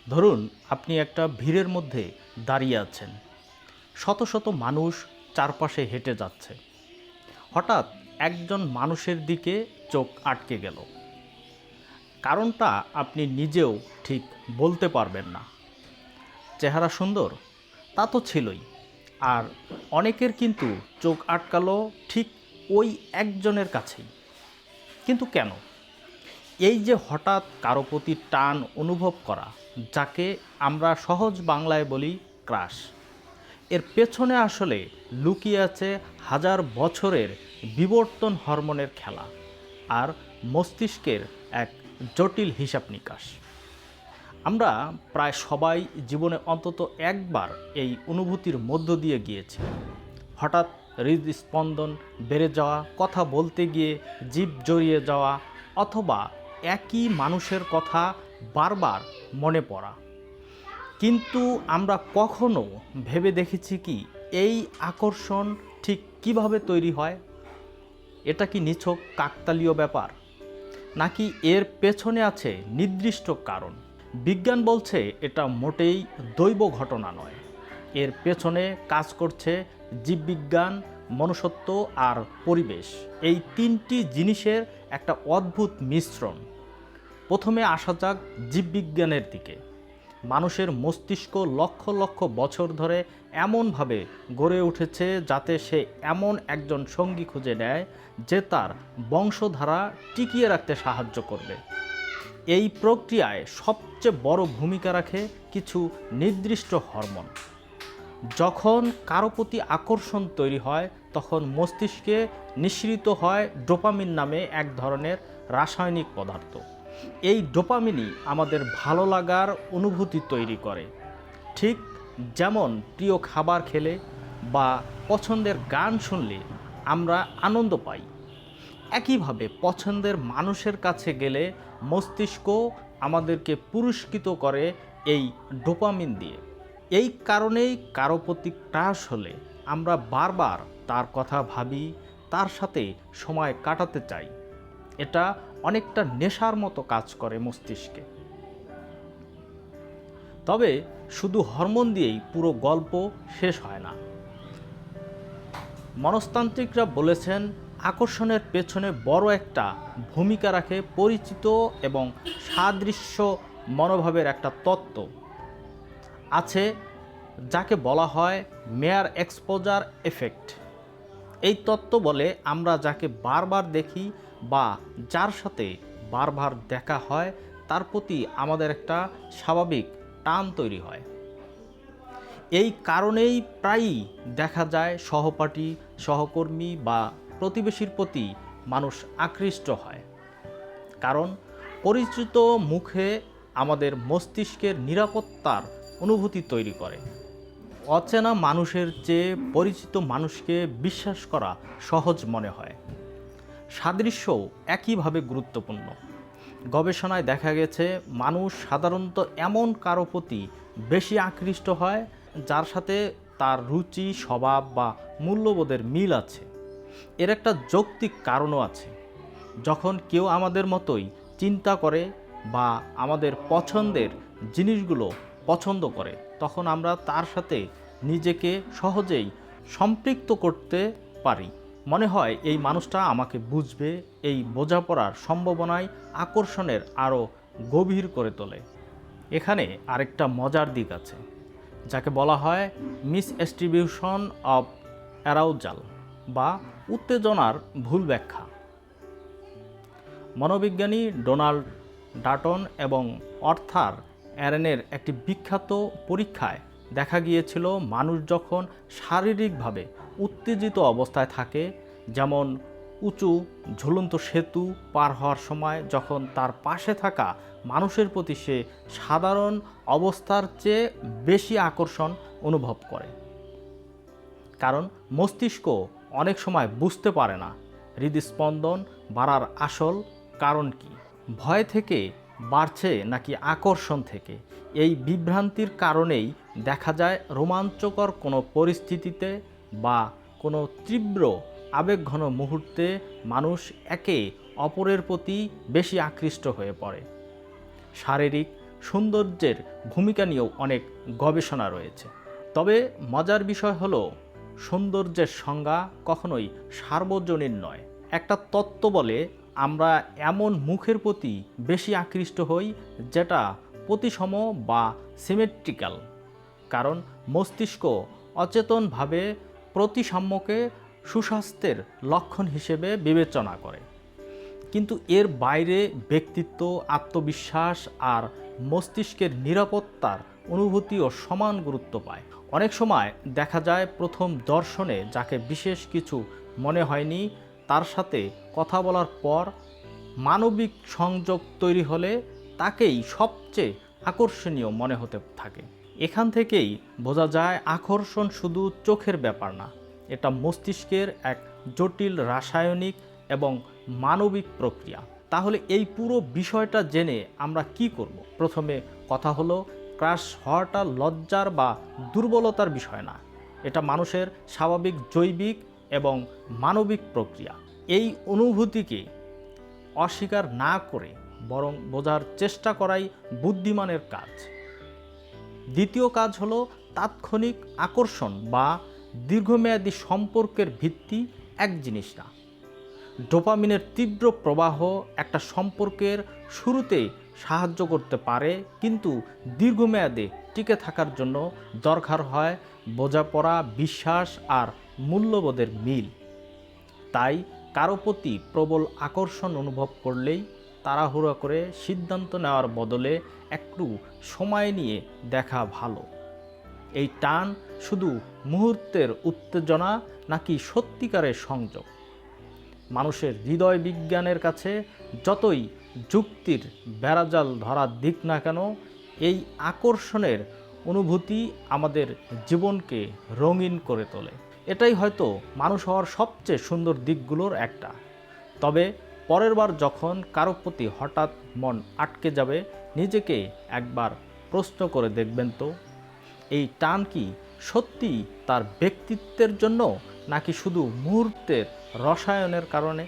ধরুন আপনি একটা ভিড়ের মধ্যে দাঁড়িয়ে আছেন, শত শত মানুষ চারপাশে হেঁটে যাচ্ছে। হঠাৎ একজন মানুষের দিকে চোখ আটকে গেল। কারণটা আপনি নিজেও ঠিক বলতে পারবেন না। চেহারা সুন্দর, তা তো ছিলই, আর অনেকের কিন্তু চোখ আটকালো ঠিক ওই একজনের কাছেই। কিন্তু কেন? এই যে হঠাৎ কারো প্রতি টান অনুভব করা, যাকে আমরা সহজ বাংলায় বলি ক্রাশ, এর পেছনে আসলে লুকিয়ে আছে হাজার বছরের বিবর্তন হরমোনের খেলা আর মস্তিষ্কের এক জটিল হিসাব নিকাশ। আমরা প্রায় সবাই জীবনে অন্তত একবার এই অনুভূতির মধ্য দিয়ে গিয়েছি। হঠাৎ হৃদস্পন্দন বেড়ে যাওয়া, কথা বলতে গিয়ে জিভ জড়িয়ে যাওয়া, অথবা একই মানুষের কথা বারবার মনে পড়া। কিন্তু আমরা কখনো ভেবে দেখেছি কি এই আকর্ষণ ঠিক কিভাবে তৈরি হয়? এটা কি নিছক কাকতালীয় ব্যাপার, নাকি এর পেছনে আছে নির্দিষ্ট কারণ? বিজ্ঞান বলছে এটা মোটেই দৈব ঘটনা নয়। এর পেছনে কাজ করছে জীববিজ্ঞান, মনুষ্যত্ব আর পরিবেশ, এই তিনটি জিনিসের একটা অদ্ভুত মিশ্রণ। প্রথমে আসা যাক জীববিজ্ঞানের দিকে। মানুষের মস্তিষ্ক লক্ষ লক্ষ বছর ধরে এমনভাবে গড়ে উঠেছে যাতে সে এমন একজন সঙ্গী খুঁজে নেয় যে তার বংশধারা টিকিয়ে রাখতে সাহায্য করবে। এই প্রক্রিয়ায় সবচেয়ে বড় ভূমিকা রাখে কিছু নির্দিষ্ট হরমোন। যখন কারো প্রতি আকর্ষণ তৈরি হয়, তখন মস্তিষ্কে নিঃসৃত হয় ডোপামিন নামে এক ধরনের রাসায়নিক পদার্থ। এই ডোপামিনই আমাদের ভালো লাগার অনুভূতি তৈরি করে। ঠিক যেমন প্রিয় খাবার খেলে বা পছন্দের গান শুনলে আমরা আনন্দ পাই, একইভাবে পছন্দের মানুষের কাছে গেলে মস্তিষ্ক আমাদেরকে পুরস্কৃত করে এই ডোপামিন দিয়ে। এই কারণেই কারো প্রতি ক্রাশ হলে আমরা বারবার তার কথা ভাবি, তার সাথে সময় কাটাতে চাই। এটা অনেকটা নেশার মতো কাজ করে মস্তিষ্কে। তবে শুধু হরমোন দিয়েই পুরো গল্প শেষ হয় না। মনস্তান্ত্রিকরা বলেছেন আকর্ষণের পেছনে বড় একটা ভূমিকা রাখে পরিচিত এবং সাদৃশ্য মনোভাবের একটা তত্ত্ব আছে, যাকে বলা হয় মেয়ার এক্সপোজার এফেক্ট। এই তত্ত্ব বলে আমরা যাকে বারবার দেখি বা যার সাথে বারবার দেখা হয়, তার প্রতি আমাদের একটা স্বাভাবিক টান তৈরি হয়। এই কারণেই প্রায়ই দেখা যায় সহপাঠী, সহকর্মী বা প্রতিবেশীর প্রতি মানুষ আকৃষ্ট হয়। কারণ পরিচিত মুখে আমাদের মস্তিষ্কের নিরাপত্তার অনুভূতি তৈরি করে। অচেনা মানুষের চেয়ে পরিচিত মানুষকে বিশ্বাস করা সহজ মনে হয়। সাদৃশ্যও একইভাবে গুরুত্বপূর্ণ। গবেষণায় দেখা গেছে মানুষ সাধারণত এমন কারো প্রতি বেশি আকৃষ্ট হয় যার সাথে তার রুচি, স্বভাব বা মূল্যবোধের মিল আছে। এর একটা যৌক্তিক কারণও আছে। যখন কেউ আমাদের মতোই চিন্তা করে বা আমাদের পছন্দের জিনিসগুলো পছন্দ করে, তখন আমরা তার সাথে নিজেকে সহজেই সম্পৃক্ত করতে পারি। মনে হয় এই মানুষটা আমাকে বুঝবে। এই বোঝাপড়ার সম্ভাবনায় আকর্ষণের আরও গভীর করে তোলে। এখানে আরেকটা মজার দিক আছে, যাকে বলা হয় মিসডিস্ট্রিবিউশন অফ অ্যারাউজাল বা উত্তেজনার ভুল ব্যাখ্যা। মনোবিজ্ঞানী ডোনাল্ড ডাটন এবং অর্থার অ্যারেনের একটি বিখ্যাত পরীক্ষায় দেখা গিয়েছিল মানুষ যখন শারীরিকভাবে উত্তেজিত অবস্থায় থাকে, যেমন উঁচু ঝুলন্ত সেতু পার হওয়ার সময় যখন তার পাশে থাকা মানুষের প্রতি সে সাধারণ অবস্থার চেয়ে বেশি আকর্ষণ অনুভব করে। কারণ মস্তিষ্ক অনেক সময় বুঝতে পারে না হৃদস্পন্দন বাড়ার আসল কারণ কি, ভয় থেকে বাড়ছে নাকি আকর্ষণ থেকে। এই বিভ্রান্তির কারণেই দেখা যায় রোমাঞ্চকর কোনো পরিস্থিতিতে বা কোনো তীব্র আবেগঘন মুহূর্তে মানুষ একে অপরের প্রতি বেশি আকৃষ্ট হয়ে পড়ে। শারীরিক সৌন্দর্যের ভূমিকা নিয়েও অনেক গবেষণা রয়েছে। তবে মজার বিষয় হলো সৌন্দর্যের সংজ্ঞা কখনোই সার্বজনীন নয়। একটা তত্ত্ব বলে আমরা এমন মুখের প্রতি বেশি আকৃষ্ট হই যেটা প্রতিসম বা সিমেট্রিক্যাল, কারণ মস্তিষ্ক অচেতনভাবে প্রতিসাম্যকে সুস্বাস্থ্যের লক্ষণ হিসেবে বিবেচনা করে। কিন্তু এর বাইরে ব্যক্তিত্ব, আত্মবিশ্বাস আর মস্তিষ্কের নিরাপত্তার অনুভূতিও সমান গুরুত্ব পায়। অনেক সময় দেখা যায় প্রথম দর্শনে যাকে বিশেষ কিছু মনে হয়নি, তার সাথে কথা বলার পর মানবিক সংযোগ তৈরি হলে তাকেই সবচেয়ে আকর্ষণীয় মনে হতে থাকে। এখান থেকেই বোঝা যায় আকর্ষণ শুধু চোখের ব্যাপার না, এটা মস্তিষ্কের এক জটিল রাসায়নিক এবং মানবিক প্রক্রিয়া। তাহলে এই পুরো বিষয়টা জেনে আমরা কি করব? প্রথমে কথা হলো, ক্রাশ হওয়াটা লজ্জার বা দুর্বলতার বিষয় না, এটা মানুষের স্বাভাবিক জৈবিক এবং মানবিক প্রক্রিয়া। এই অনুভূতিকে অস্বীকার না করে বরং বোঝার চেষ্টা করাই বুদ্ধিমানের কাজ। দ্বিতীয় কাজ হলো, তাৎক্ষণিক আকর্ষণ বা দীর্ঘমেয়াদী সম্পর্কের ভিত্তি এক জিনিস না। ডোপামিনের তীব্র প্রবাহ একটা সম্পর্কের শুরুতে সাহায্য করতে পারে, কিন্তু দীর্ঘমেয়াদে টিকে থাকার জন্য দরকার হয় বোঝাপড়া, বিশ্বাস আর মূল্যবোধের মিল। তাই কারো প্রতি প্রবল আকর্ষণ অনুভব করলেই তাড়াহুড়ো করে সিদ্ধান্ত নেওয়ার বদলে একটু সময় নিয়ে দেখা ভালো। এই টান শুধু মুহূর্তের উত্তেজনা নাকি সত্যিকারের সংযোগ? মানুষের হৃদয় বিজ্ঞানের কাছে যতই যুক্তির বেড়াজাল ধরা দিক না কেন, এই আকর্ষণের অনুভূতি আমাদের জীবনকে রঙিন করে তোলে। এটাই হয়তো মানুষ হওয়ার সবচেয়ে সুন্দর দিকগুলোর একটা। তবে পরের বার যখন কারো প্রতি হঠাৎ মন আটকে যাবে, নিজেকে একবার প্রশ্ন করে দেখবেন তো, এই টান কি সত্যি তার ব্যক্তিত্বের জন্য নাকি শুধু মুহূর্তের রসায়নের কারণে?